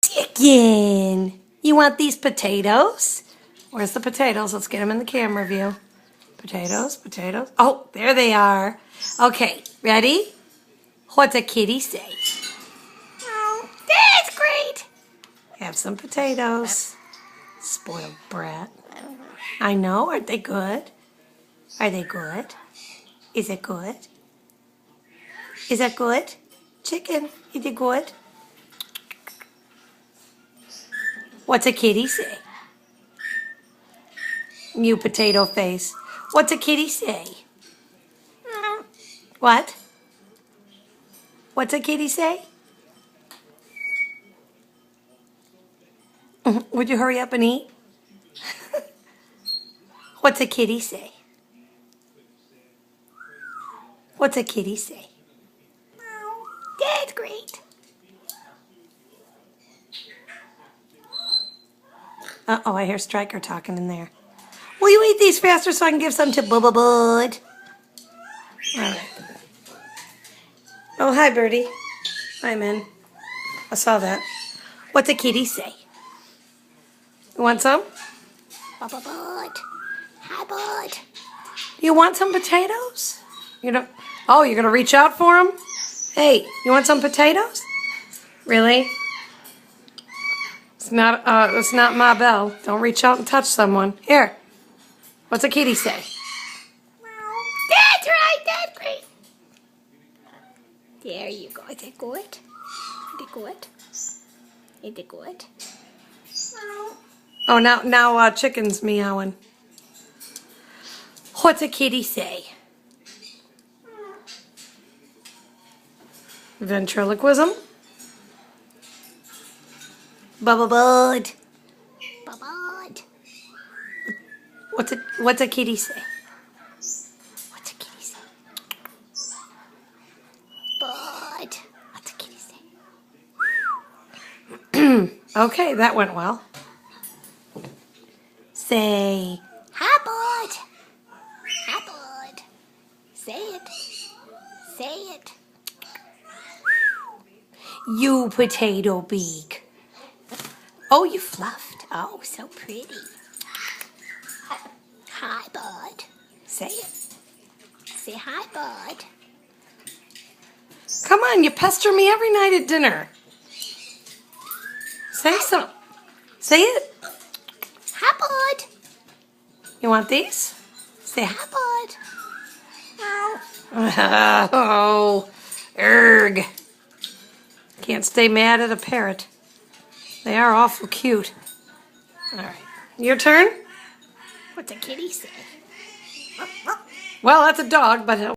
Chicken. You want these potatoes? Where's the potatoes? Let's get them in the camera view. Potatoes, potatoes. Oh, there they are. Okay, ready? What's a kitty say? Oh, that's great. Have some potatoes. Spoiled brat. I know. Aren't they good? Are they good? Is it good? Is that good? Chicken, is it good? What's a kitty say? You potato face. What's a kitty say? What? What's a kitty say? Would you hurry up and eat? What's a kitty say? What's a kitty say? That's great. Uh-oh, I hear Striker talking in there. Will you eat these faster so I can give some to Bubba Bud? All right. Oh, hi, Birdie. Hi, Min. I saw that. What's a kitty say? You want some? Bubba Bud. Hi, Bud. You want some potatoes? You don't. Oh, you're gonna reach out for them? Hey, you want some potatoes? Really? It's not my bell. Don't reach out and touch someone. Here. What's a kitty say? That's right. That's great. There you go. Is it good? Is it good? Is it good? Oh, now chicken's meowing. What's a kitty say? Ventriloquism? Bubba Bud. Bubba Bud. What's a kitty say? What's a kitty say? Bud. What's a kitty say? Okay, that went well. Say, hi, Bud. Hi, Bud. Say it. Say it. You potato beak. Oh, you fluffed. Oh, so pretty. Hi, Bud. Say it. Say hi, Bud. Come on, you pester me every night at dinner. Say something. Say it. Hi, Bud. You want these? Say hi, Bud. Oh, erg. Can't stay mad at a parrot. They are awful cute. All right, your turn. What's a kitty say? Well, that's a dog, but